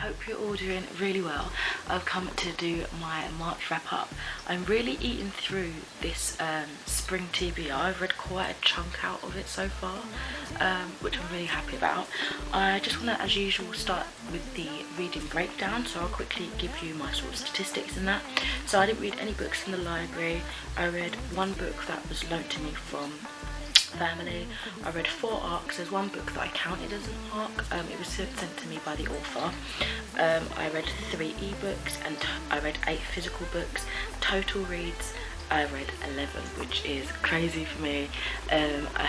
hope you're all doing really well. I've come to do my March wrap up. I'm really eating through this spring TBR. I've read quite a chunk out of it so far, which I'm really happy about. I just want to, as usual, start with the reading breakdown, so I'll quickly give you my sort of statistics in that. So I didn't read any books from the library. I read one book that was loaned to me from family. I read 4 arcs. There's one book that I counted as an arc. It was sent to me by the author. I read 3 ebooks and I read 8 physical books. Total reads, I read 11, which is crazy for me. I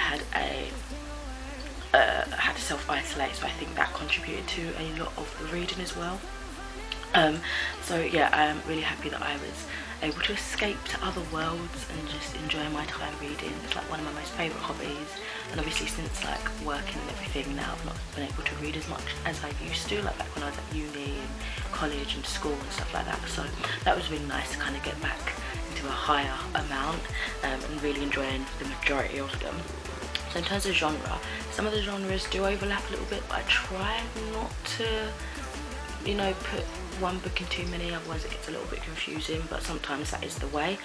had to self-isolate, so I think that contributed to a lot of the reading as well. So yeah, I am really happy that I was able to escape to other worlds and just enjoy my time reading. It's like one of my most favourite hobbies, and obviously since like working and everything now, I've not been able to read as much as I used to, like back when I was at uni and college and school and stuff like that. So that was really nice to kind of get back into a higher amount and really enjoying the majority of them. So in terms of genre, some of the genres do overlap a little bit, but I try not to, you know, put one book in too many, otherwise it gets a little bit confusing, but sometimes that is the way.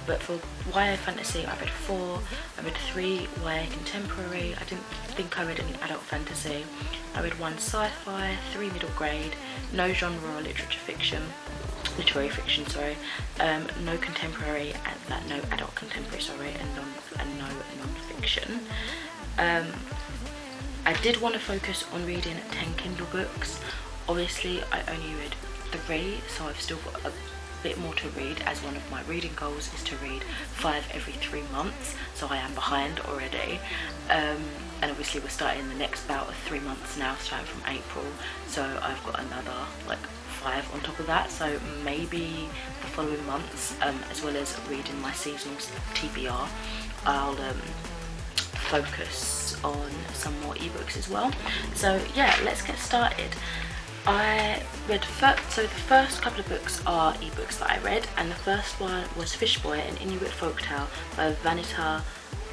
But for YA fantasy, I read 4. I read 3 YA contemporary. I didn't think I read any adult fantasy. I read 1 sci-fi, 3 middle grade, no genre or literary fiction, no contemporary, and no adult contemporary, and no non-fiction. I did want to focus on reading 10 Kindle books. Obviously I only read 3, so I've still got a bit more to read, as one of my reading goals is to read 5 every 3 months, so I am behind already. And obviously we're starting the next bout of 3 months now, starting from April, so I've got another like 5 on top of that, so maybe the following months, as well as reading my seasonal TBR, I'll focus on some more ebooks as well. So yeah, let's get started. I read so the first couple of books are ebooks that I read, and the first one was Fishboy, an Inuit folktale by Vanita,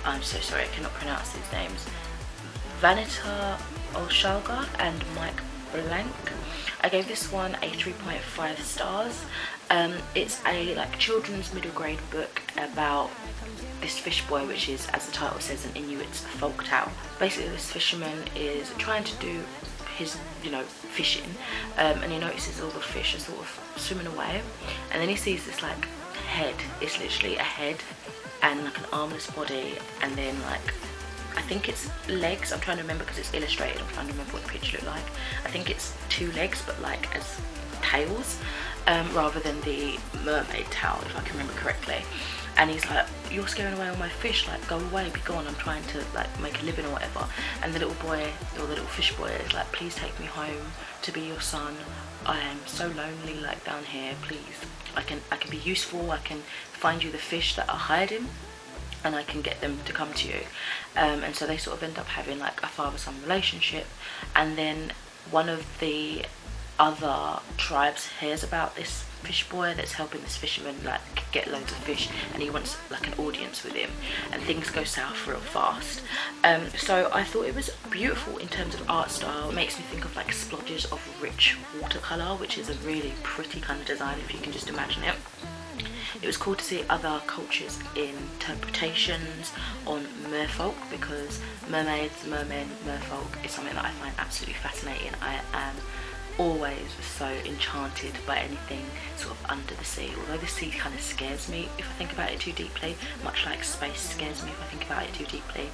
I'm so sorry, I cannot pronounce these names, Vanita Olshalga and Mike Blank. I gave this one a 3.5 stars. It's a like children's middle grade book about this fish boy, which is, as the title says, an Inuit folktale. Basically this fisherman is trying to do his, you know, fishing, and he notices all the fish are sort of swimming away, and then he sees this like head. It's literally a head and like an armless body, and then like I think it's legs. I'm trying to remember because it's illustrated. I'm trying to remember what the picture looked like. I think it's 2 legs, but like as tails, rather than the mermaid tail, if I can remember correctly. And he's like, "You're scaring away all my fish, like go away, be gone, I'm trying to like make a living or whatever." And the little boy, or the little fish boy, is like, "Please take me home to be your son. I am so lonely like down here, please. I can be useful, I can find you the fish that are hiding, and I can get them to come to you." And so they sort of end up having like a father-son relationship, and then one of the other tribes hears about this fish boy that's helping this fisherman like get loads of fish, and he wants like an audience with him, and things go south real fast. So I thought it was beautiful in terms of art style. It makes me think of like splodges of rich watercolour, which is a really pretty kind of design if you can just imagine it. It was cool to see other cultures' interpretations on merfolk, because mermaids, mermen, merfolk is something that I find absolutely fascinating. I am always so enchanted by anything sort of under the sea, although the sea kind of scares me if I think about it too deeply, much like space scares me if I think about it too deeply.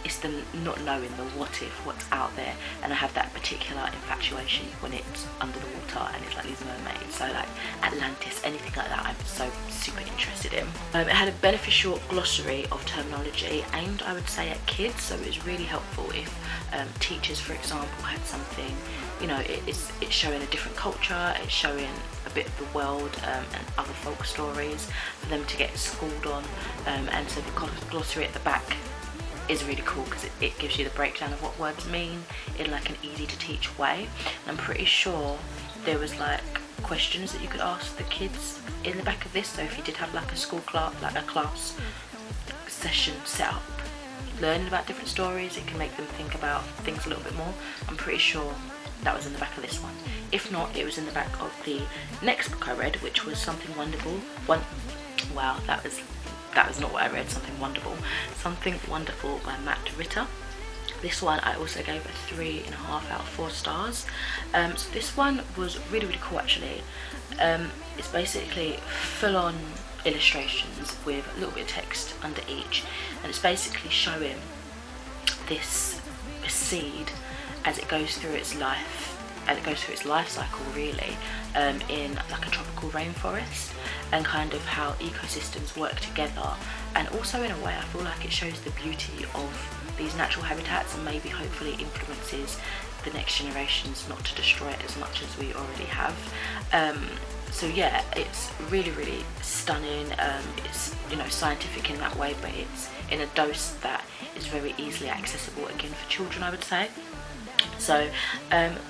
It's the not knowing, the what if, what's out there, and I have that particular infatuation when it's under the water and it's like these mermaids. So like Atlantis, anything like that, I'm so super interested in. It had a beneficial glossary of terminology aimed, I would say, at kids, so it was really helpful if teachers, for example, had something, you know, it's showing a different culture, it's showing a bit of the world and other folk stories for them to get schooled on, and so the glossary at the back is really cool because it gives you the breakdown of what words mean in like an easy to teach way. And I'm pretty sure there was like questions that you could ask the kids in the back of this, so if you did have like a school class, like a class session set up learning about different stories, it can make them think about things a little bit more. I'm pretty sure that was in the back of this one. If not, it was in the back of the next book I read, which was Something Wonderful. Wow, that was not what I read. Something Wonderful by Matt Ritter. This one I also gave a 3.5 out of 4 stars. So this one was really, really cool actually. It's basically full-on illustrations with a little bit of text under each, and it's basically showing this seed as it goes through its life, cycle really, in like a tropical rainforest, and kind of how ecosystems work together. And also in a way I feel like it shows the beauty of these natural habitats, and maybe hopefully influences the next generations not to destroy it as much as we already have. So yeah, it's really, really stunning. It's, you know, scientific in that way, but it's in a dose that is very easily accessible again for children, I would say. So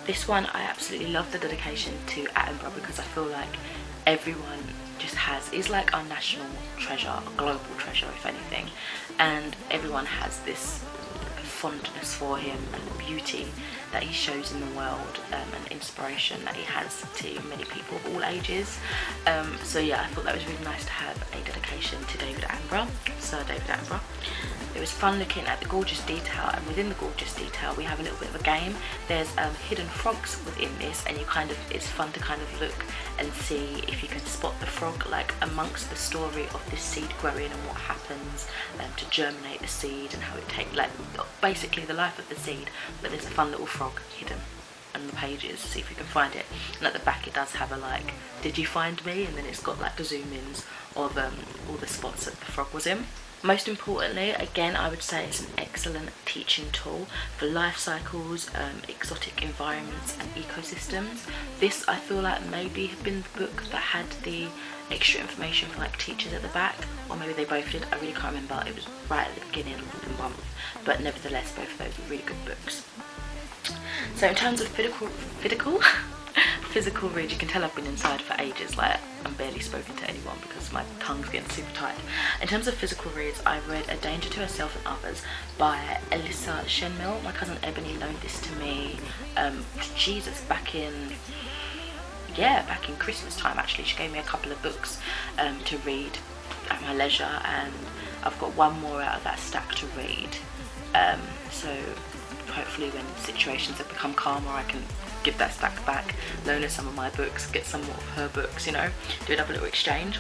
this one I absolutely love the dedication to Attenborough, because I feel like everyone just is like our national treasure, a global treasure if anything, and everyone has this fondness for him and the beauty that he shows in the world, and inspiration that he has to many people of all ages. So yeah, I thought that was really nice to have a dedication to Sir David Attenborough. It was fun looking at the gorgeous detail, and within the gorgeous detail we have a little bit of a game. There's hidden frogs within this, and it's fun to kind of look and see if you can spot the frog like amongst the story of this seed growing and what happens to germinate the seed, and how it takes, like, basically the life of the seed. But there's a fun little frog hidden on the pages, see if you can find it. And at the back it does have a like, did you find me? And then it's got like the zoom-ins of all the spots that the frog was in. Most importantly, again, I would say it's an excellent teaching tool for life cycles, exotic environments and ecosystems. This, I feel like, maybe have been the book that had the extra information for like teachers at the back, or maybe they both did, I really can't remember. It was right at the beginning of the month, but nevertheless both of those were really good books. So in terms of physical read, you can tell I've been inside for ages, like I'm barely spoken to anyone because my tongue's getting super tight. In terms of physical reads, I read A Danger to Herself and Others by Alyssa Shenmel. My cousin Ebony loaned this to me, back in Christmas time actually. She gave me a couple of books to read at my leisure, and I've got one more out of that stack to read. So hopefully when situations have become calmer, I can give that stack back, loan her some of my books, get some more of her books, you know, do another little exchange.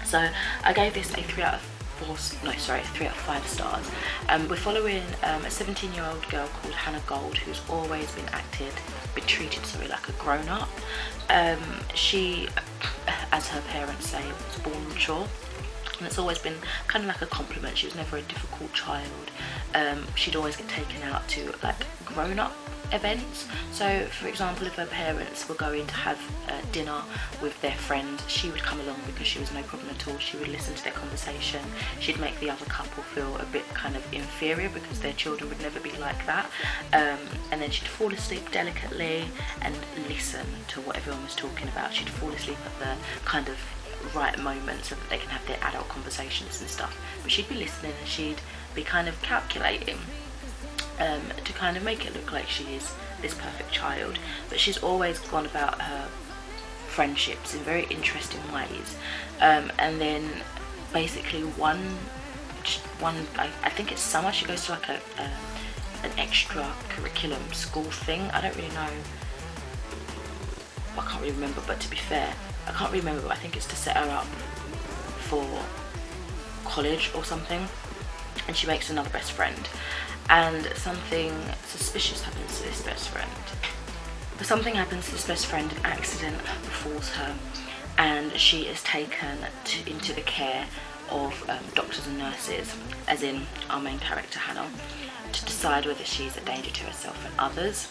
So I gave this a 3 out of 5 stars. We're following a 17-year-old girl called Hannah Gold, who's always been treated like a grown-up. She, as her parents say, was born mature, and it's always been kind of like a compliment. She was never a difficult child. She'd always get taken out to like grown-up events. So for example, if her parents were going to have dinner with their friend, she would come along because she was no problem at all. She would listen to their conversation. She'd make the other couple feel a bit kind of inferior because their children would never be like that, and then she'd fall asleep delicately and listen to what everyone was talking about. She'd fall asleep at the kind of right moment so that they can have their adult conversations and stuff, but she'd be listening and she'd be kind of calculating to kind of make it look like she is this perfect child. But she's always gone about her friendships in very interesting ways, and then basically one I think it's summer, she goes to like an extra curriculum school thing. I don't really know, I can't really remember, but to be fair, I can't remember, but I think it's to set her up for college or something, and she makes another best friend, and something suspicious happens to this best friend. Something happens to this best friend, an accident befalls her, and she is taken into the care of doctors and nurses, as in our main character Hannah, to decide whether she's a danger to herself and others.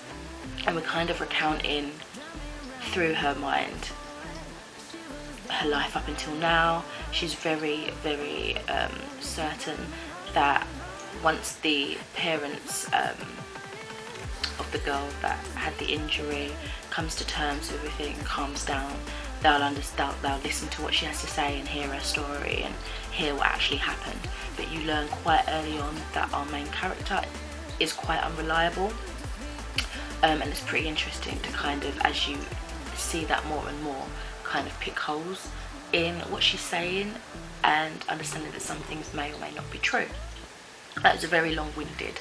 And we're kind of recounting through her mind her life up until now. She's very, very certain that once the parents of the girl that had the injury comes to terms with everything, calms down, they'll listen to what she has to say and hear her story and hear what actually happened. But you learn quite early on that our main character is quite unreliable. and it's pretty interesting to kind of, as you see that more and more, kind of pick holes in what she's saying and understanding that some things may or may not be true. That was a very long-winded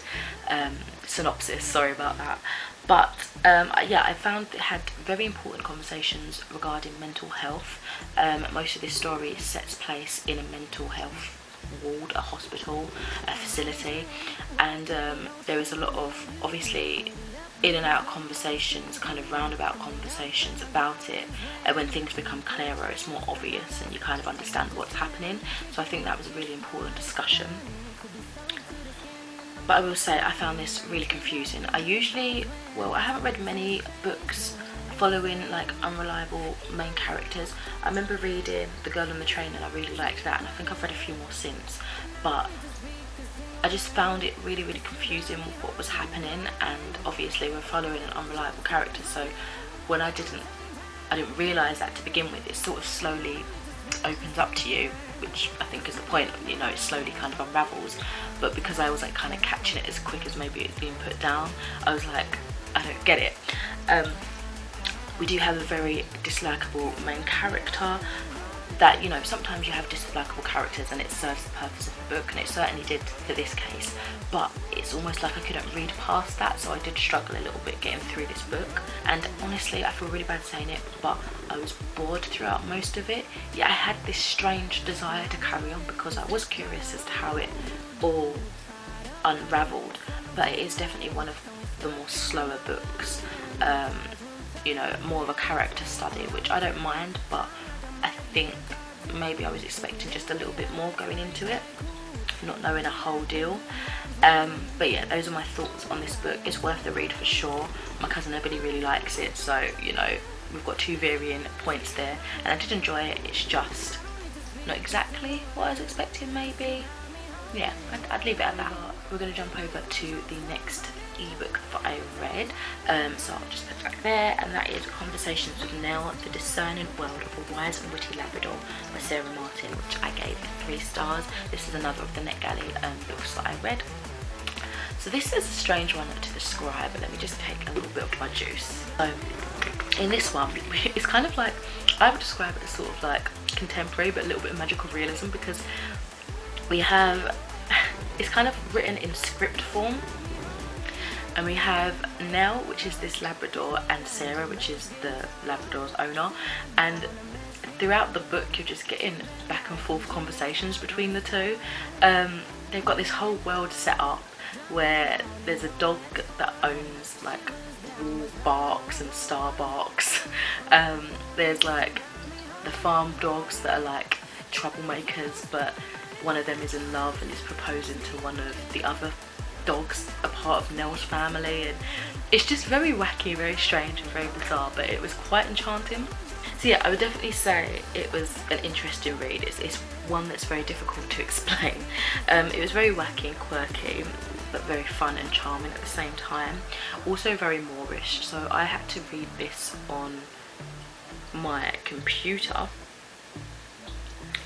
synopsis, sorry about that. But yeah, I found it had very important conversations regarding mental health. Most of this story sets place in a mental health ward, a hospital, a facility, and there is a lot of, obviously, in and out conversations, kind of roundabout conversations about it, and when things become clearer it's more obvious and you kind of understand what's happening. So I think that was a really important discussion. But I will say I found this really confusing. I haven't read many books following like unreliable main characters. I remember reading The Girl on the Train and I really liked that, and I think I've read a few more since, but I just found it really confusing what was happening, and obviously we're following an unreliable character, so when I didn't realise that to begin with, it sort of slowly opens up to you, which I think is the point, you know, it slowly kind of unravels. But because I was like kind of catching it as quick as maybe it's being put down, I was like, I don't get it. We do have a very dislikable main character that, you know, sometimes you have dislikable characters and it serves the purpose of the book, and it certainly did for this case, but it's almost like I couldn't read past that, so I did struggle a little bit getting through this book. And honestly, I feel really bad saying it, but I was bored throughout most of it. Yeah, I had this strange desire to carry on because I was curious as to how it all unravelled, but it is definitely one of the more slower books, you know, more of a character study, which I don't mind, but I think maybe I was expecting just a little bit more going into it, not knowing a whole deal. But yeah, those are my thoughts on this book. It's worth the read for sure. My cousin Ebony really likes it, so you know, we've got two varying points there, and I did enjoy it. It's just not exactly what I was expecting, maybe. Yeah, I'd leave it at that. We're going to jump over to the next ebook that I read, so I'll just put that there, and that is Conversations with Nell, The Discerning World of a Wise and Witty Labrador by Sarah Martin, which I gave 3 stars. This is another of the NetGalley books that I read. So this is a strange one to describe, but let me just take a little bit of my juice. So in this one, it's kind of like, I would describe it as sort of like contemporary but a little bit of magical realism, because we have, it's kind of written in script form, and we have Nell, which is this Labrador, and Sarah, which is the Labrador's owner, and throughout the book you're just getting back and forth conversations between the two. They've got this whole world set up where there's a dog that owns like Wall Barks and Star Barks. There's like the farm dogs that are like troublemakers, but one of them is in love and is proposing to one of the other dogs, a part of Nell's family, and it's just very wacky, very strange and very bizarre, but it was quite enchanting. So yeah, I would definitely say it was an interesting read. It's one that's very difficult to explain. It was very wacky and quirky, but very fun and charming at the same time. Also very Moorish, so I had to read this on my computer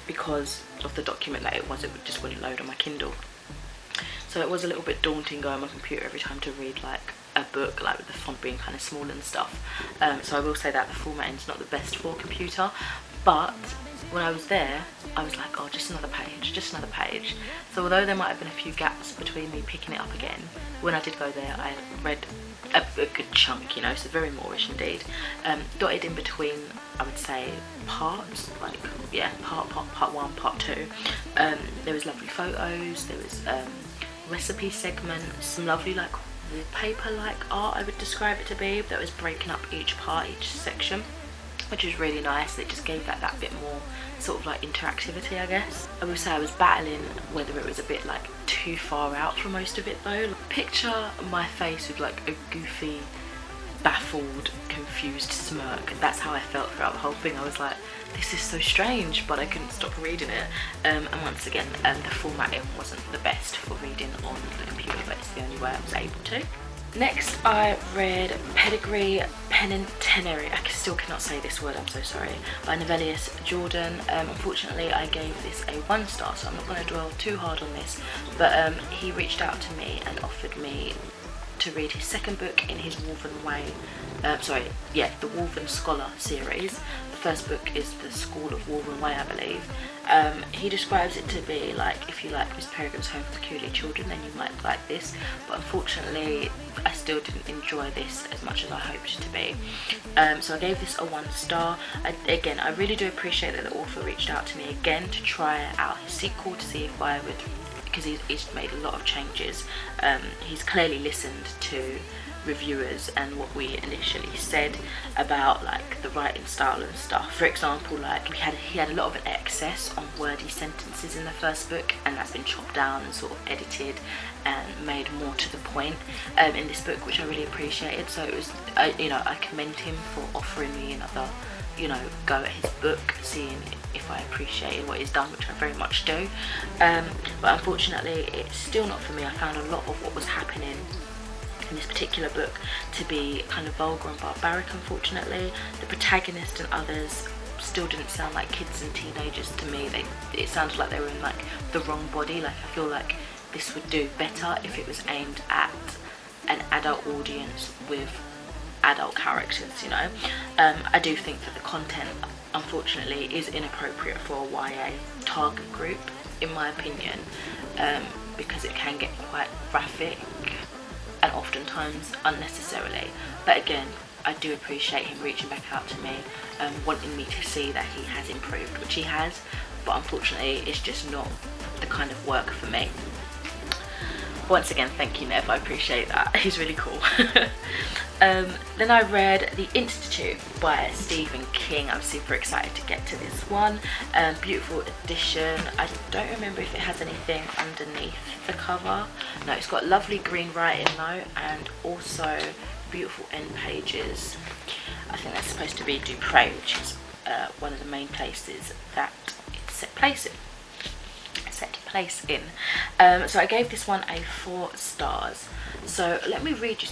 because of the document that it just wouldn't load on my Kindle. So it was a little bit daunting going on my computer every time to read like a book, like with the font being kind of small and stuff. So I will say that the formatting's not the best for a computer, but when I was there I was like, oh, just another page, just another page. So although there might have been a few gaps between me picking it up again, when I did go there I read a good chunk, you know, so very Moorish indeed. Dotted in between, I would say, parts, like, yeah, part 1, part 2. There was lovely photos, there was recipe segments, some lovely like wallpaper like art, I would describe it to be, that was breaking up each part, each section, which was really nice. It just gave that bit more sort of like interactivity, I guess. I would say I was battling whether it was a bit like too far out for most of it though. Picture my face with like a goofy, baffled, confused smirk. That's how I felt throughout the whole thing. I was like, this is so strange, but I couldn't stop reading it. And once again, the formatting wasn't the best for reading on the computer, but it's the only way I was able to. Next I read Pedigree Penitentiary, I still cannot say this word, I'm so sorry, by Novelius Jordan. Unfortunately I gave this a 1 star, so I'm not going to dwell too hard on this, but he reached out to me and offered me to read his second book in his Woven Way, the Woven Scholar series. The first book is The School of Woven Way, I believe. He describes it to be like, if you like Miss Peregrine's Home for Peculiar Children, then you might like this, but unfortunately I still didn't enjoy this as much as I hoped to be. So I gave this a 1 star. Again, I really do appreciate that the author reached out to me again to try out his sequel, to see if I would, because he's made a lot of changes. He's clearly listened to reviewers and what we initially said about like the writing style and stuff. For example, like he had a lot of excess on wordy sentences in the first book, and that's been chopped down and sort of edited and made more to the point in this book, which I really appreciated. So it was, I commend him for offering me another go at his book, seeing if I appreciated what he's done, which I very much do. But unfortunately it's still not for me. I found a lot of what was happening in this particular book to be kind of vulgar and barbaric, unfortunately. The protagonist and others still didn't sound like kids and teenagers to me. It sounded like they were in like the wrong body. Like, I feel like this would do better if it was aimed at an adult audience with adult characters, I do think that the content, unfortunately, is inappropriate for a YA target group, in my opinion, because it can get quite graphic and oftentimes unnecessarily. But again, I do appreciate him reaching back out to me, wanting me to see that he has improved, which he has, but unfortunately it's just not the kind of work for me. Once again, thank you, Nev, I appreciate that. He's really cool. Then I read The Institute by Stephen King. I'm super excited to get to this one. Beautiful edition. I don't remember if it has anything underneath the cover. No, it's got lovely green writing though, and also beautiful end pages. I think that's supposed to be Dupre, which is one of the main places that it's set place in. So I gave this one a 4 stars. So let me read you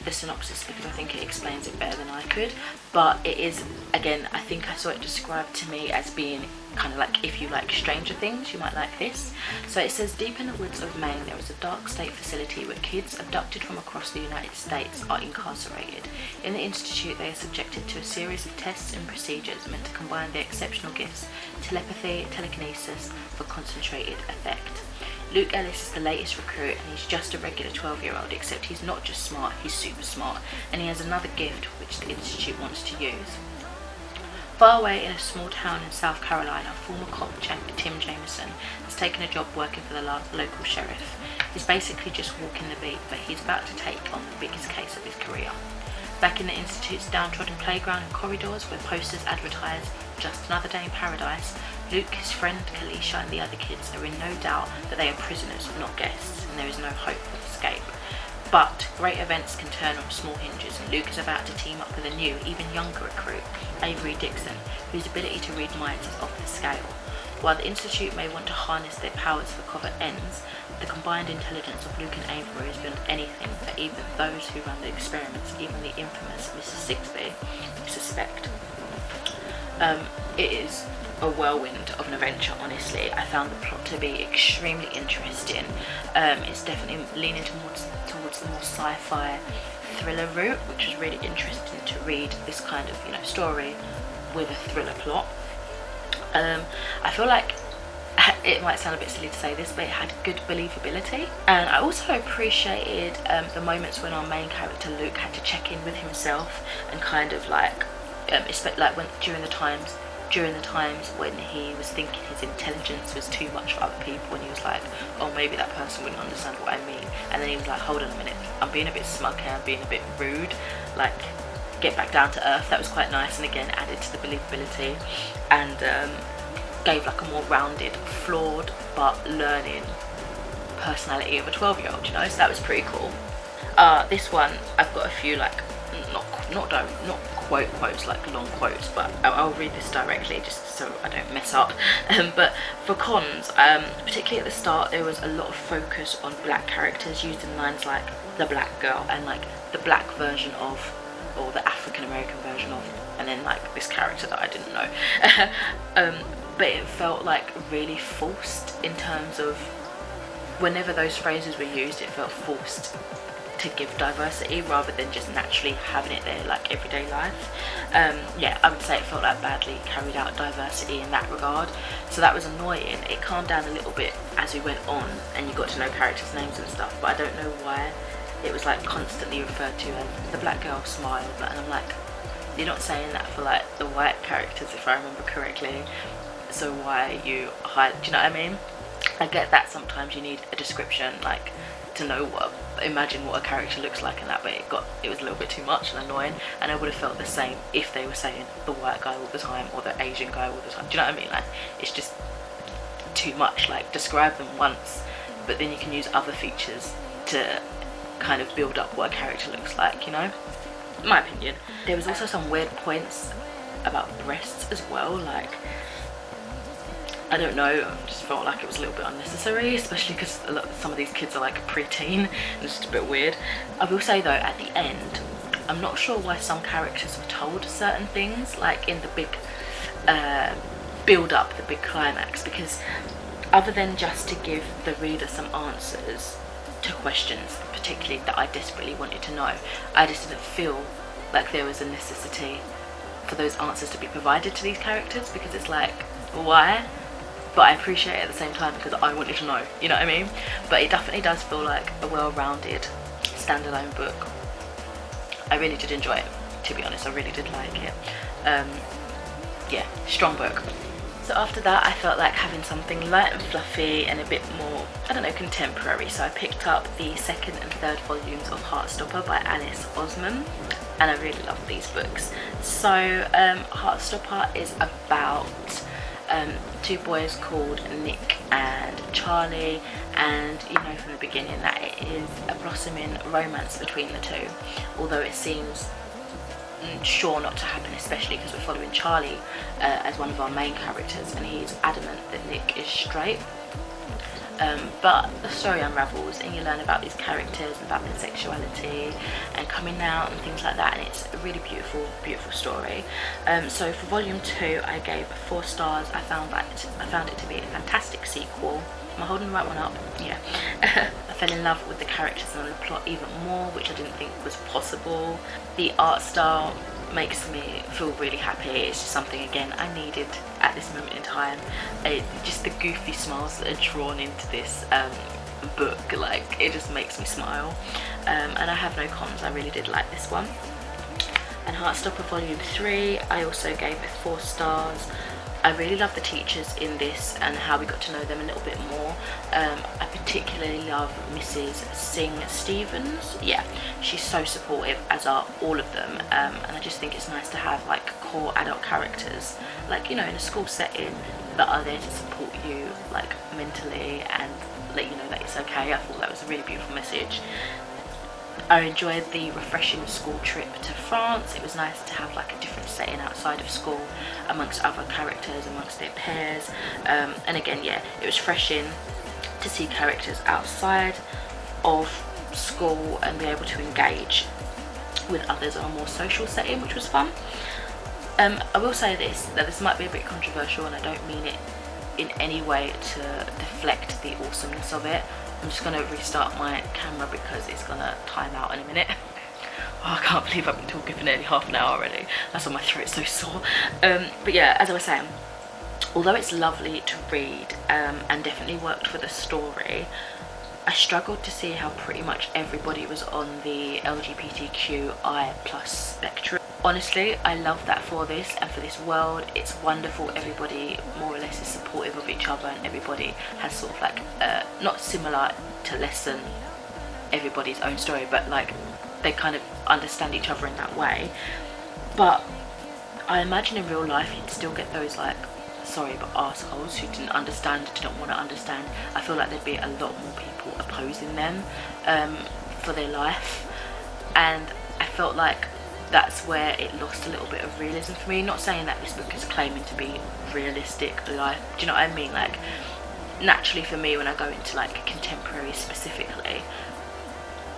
the synopsis, because I think it explains it better than I could. But it is, again, I think I saw it described to me as being kind of like, if you like Stranger Things, you might like this. So it says, deep in the woods of Maine, there is a dark state facility where kids abducted from across the United States are incarcerated. In the institute, they are subjected to a series of tests and procedures meant to combine their exceptional gifts, telepathy, telekinesis, for concentrated effect. Luke Ellis is the latest recruit, and he's just a regular 12-year-old, except he's not just smart, he's super smart, and he has another gift which the institute wants to use. Far away in a small town in South Carolina, former cop Tim Jameson has taken a job working for the local sheriff. He's basically just walking the beat, but he's about to take on the biggest case of his career. Back in the institute's downtrodden playground and corridors, where posters advertise just another day in paradise, Luke, his friend Kalisha, and the other kids are in no doubt that they are prisoners, not guests, and there is no hope of escape. But great events can turn on small hinges, and Luke is about to team up with a new, even younger recruit, Avery Dixon, whose ability to read minds is off the scale. While the Institute may want to harness their powers for covert ends, the combined intelligence of Luke and Avery is beyond anything that even those who run the experiments, even the infamous Mrs. Sixby, suspect. It is a whirlwind of an adventure, honestly. I found the plot to be extremely interesting. It's definitely leaning towards the more sci-fi thriller route, which was really interesting to read this kind of, story with a thriller plot. I feel like it might sound a bit silly to say this, but it had good believability, and I also appreciated the moments when our main character Luke had to check in with himself and kind of like when during the times when he was thinking his intelligence was too much for other people, and he was like, oh, maybe that person wouldn't understand what I mean, and then he was like, hold on a minute, I'm being a bit smug here, I'm being a bit rude, like get back down to earth. That was quite nice, and again added to the believability, and gave like a more rounded, flawed but learning personality of a 12-year-old, so that was pretty cool. This one I've got a few like not quotes like long quotes, but I'll read this directly just so I don't mess up. But for cons, particularly at the start, there was a lot of focus on black characters, using lines like the black girl and like the black version of, or the African American version of, and then like this character that I didn't know. But it felt like really forced in terms of whenever those phrases were used, it felt forced to give diversity rather than just naturally having it there like everyday life. Yeah, I would say it felt like badly carried out diversity in that regard, so that was annoying. It calmed down a little bit as we went on and you got to know characters' names and stuff, but I don't know why it was like constantly referred to as the black girl smiled, and I'm like, you're not saying that for like the white characters if I remember correctly, so why you hide, do you know what I mean? I get that sometimes you need a description, like to know imagine what a character looks like and that, but it was a little bit too much and annoying, and I would have felt the same if they were saying the white guy all the time or the Asian guy all the time. Do you know what I mean? Like, it's just too much. Like, describe them once, but then you can use other features to kind of build up what a character looks like, you know, in my opinion. There was also some weird points about breasts as well, like, I don't know, I just felt like it was a little bit unnecessary, especially because some of these kids are like preteen, and it's just a bit weird. I will say though, at the end, I'm not sure why some characters were told certain things, like in the big build up, the big climax, because other than just to give the reader some answers to questions, particularly that I desperately wanted to know, I just didn't feel like there was a necessity for those answers to be provided to these characters, because it's like, why? But I appreciate it at the same time because I wanted to know, you know what I mean? But it definitely does feel like a well-rounded standalone book. I really did enjoy it, to be honest. I really did like it. Yeah, strong book. So after that, I felt like having something light and fluffy and a bit more, I don't know, contemporary. So I picked up the second and third volumes of Heartstopper by Alice Osman, and I really love these books. So Heartstopper is about two boys called Nick and Charlie, and you know from the beginning that it is a blossoming romance between the two, although it seems sure not to happen, especially because we're following Charlie as one of our main characters, and he's adamant that Nick is straight. But the story unravels and you learn about these characters and about their sexuality and coming out and things like that, and it's a really beautiful story. So for volume 2 I gave 4 stars. I found it to be a fantastic sequel. Am I holding the right one up? Yeah. I fell in love with the characters and the plot even more, which I didn't think was possible. The art style makes me feel really happy. It's just something, again, I needed at this moment in time. Just the goofy smiles that are drawn into this book, like, it just makes me smile. And I have no cons, I really did like this one. And Heartstopper volume 3 I also gave it 4 stars. I really love the teachers in this and how we got to know them a little bit more. I particularly love Mrs. Singh Stevens. Yeah, she's so supportive, as are all of them, and I just think it's nice to have like core adult characters, like, you know, in a school setting, that are there to support you like mentally and let you know that it's okay. I thought that was a really beautiful message. I enjoyed the refreshing school trip to France. It was nice to have like a different setting outside of school amongst other characters, amongst their peers, and again, yeah, it was refreshing to see characters outside of school and be able to engage with others on a more social setting, which was fun. I will say this, that this might be a bit controversial, and I don't mean it in any way to deflect the awesomeness of it. I'm just going to restart my camera because it's going to time out in a minute. Oh, I can't believe I've been talking for nearly half an hour already. That's why my throat's so sore. But yeah, as I was saying, although it's lovely to read and definitely worked for the story, I struggled to see how pretty much everybody was on the LGBTQI+ spectrum. Honestly, I love that for this and for this world. It's wonderful. Everybody more or less is supportive of each other, and everybody has sort of like, not similar to lessen everybody's own story, but like they kind of understand each other in that way. But I imagine in real life you'd still get those like, sorry, but assholes who didn't understand, didn't want to understand. I feel like there'd be a lot more people opposing them for their life, and I felt like that's where it lost a little bit of realism for me. Not saying that this book is claiming to be realistic life, do you know what I mean? Like, naturally for me, when I go into like contemporary specifically,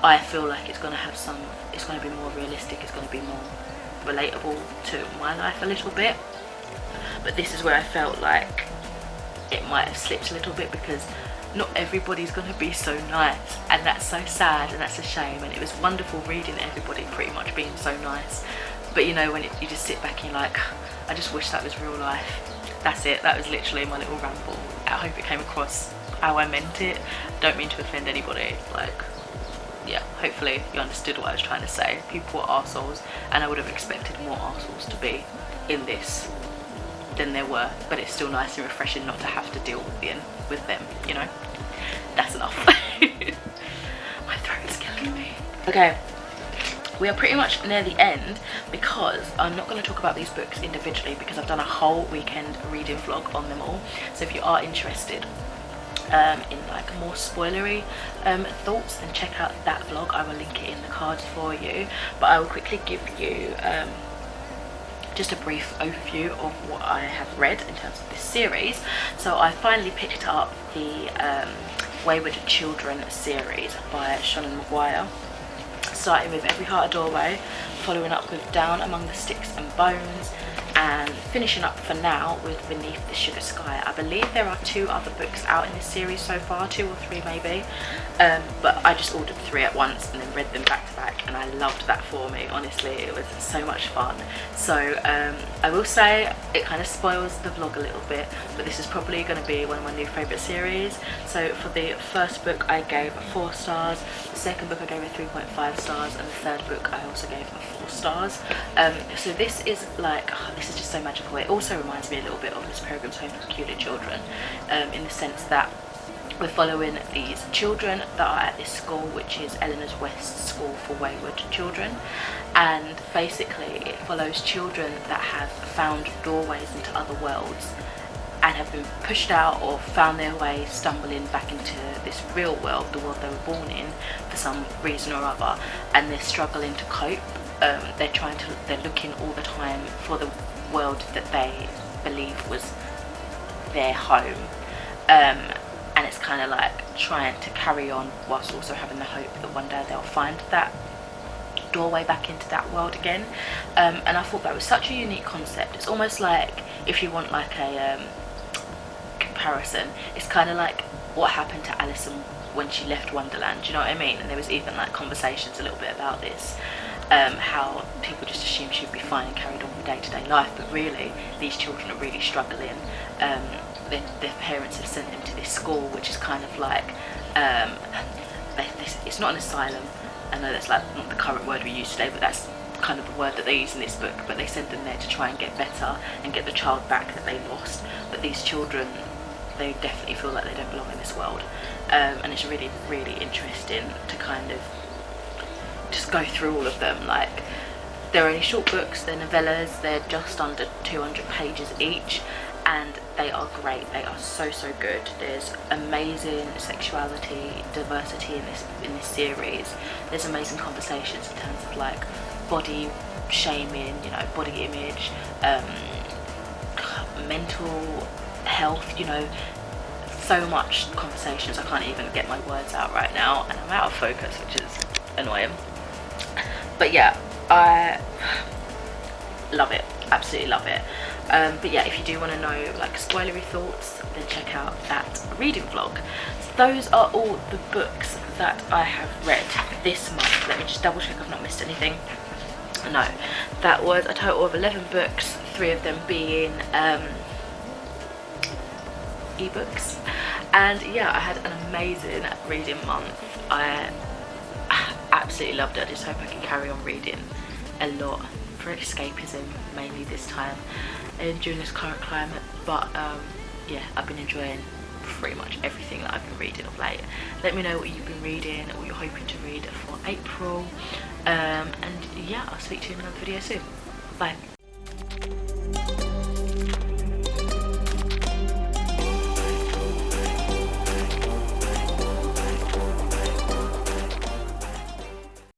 I feel like it's going to have some, it's going to be more realistic, it's going to be more relatable to my life a little bit. But this is where I felt like it might have slipped a little bit, because not everybody's gonna be so nice, and that's so sad and that's a shame. And it was wonderful reading everybody pretty much being so nice, but you know, when you just sit back and you're like, I just wish that was real life. That's it, that was literally my little ramble. I hope it came across how I meant it. Don't mean to offend anybody, like, yeah, hopefully you understood what I was trying to say. People are arseholes, and I would have expected more arseholes to be in this than there were, but it's still nice and refreshing not to have to deal with them, you know. That's enough. My throat's killing me. Okay, we are pretty much near the end, because I'm not going to talk about these books individually because I've done a whole weekend reading vlog on them all. So if you are interested in like more spoilery thoughts, then check out that vlog. I will link it in the cards for you, but I will quickly give you just a brief overview of what I have read in terms of this series. So I finally picked up the Wayward Children series by Shannon Maguire, starting with Every Heart a Doorway, following up with Down Among the Sticks and Bones, and finishing up for now with Beneath the Sugar Sky. I believe there are 2 other books out in this series so far, 2 or 3 maybe, but I just ordered 3 at once and then read them back to back, and I loved that for me. Honestly, it was so much fun. So I will say it kind of spoils the vlog a little bit, but this is probably going to be one of my new favourite series. So for the first book I gave 4 stars, the second book I gave 3.5 stars, and the third book I also gave 4 stars. So this is like, oh, this is just so magical. It also reminds me a little bit of Miss Peregrine's Home for Peculiar Children, in the sense that we're following these children that are at this school, which is Eleanor's West School for Wayward Children, and basically it follows children that have found doorways into other worlds and have been pushed out or found their way stumbling back into this real world, the world they were born in, for some reason or other, and they're struggling to cope. They're looking all the time for the world that they believe was their home, and it's kind of like trying to carry on whilst also having the hope that one day they'll find that doorway back into that world again. And I thought that was such a unique concept. It's almost like, if you want like a comparison, it's kind of like what happened to Alison when she left Wonderland, do you know what I mean? And there was even like conversations a little bit about this, how people just assumed she'd be fine and carried on with day-to-day life, but really these children are really struggling. Their parents have sent them to this school, which is kind of like, it's not an asylum. I know that's like not the current word we use today, but that's kind of the word that they use in this book. But they send them there to try and get better and get the child back that they lost. But these children, they definitely feel like they don't belong in this world, and it's really, really interesting to kind of just go through all of them. Like, they're only short books, they're novellas, they're just under 200 pages each, and they are great. They are so, so good. There's amazing sexuality, diversity in this series. There's amazing conversations in terms of like body shaming, you know, body image, mental health, you know, so much conversations. I can't even get my words out right now, and I'm out of focus, which is annoying. But yeah, I love it, absolutely love it. But yeah, if you do want to know like spoilery thoughts, then check out that reading vlog. So those are all the books that I have read this month. Let me just double check I've not missed anything. No, that was a total of 11 books, 3 of them being ebooks. And yeah, I had an amazing reading month. I absolutely loved it. I just hope I can carry on reading a lot for escapism, mainly this time and during this current climate. But yeah, I've been enjoying pretty much everything that I've been reading of late. Let me know what you've been reading, what you're hoping to read for April, and yeah, I'll speak to you in another video soon. Bye.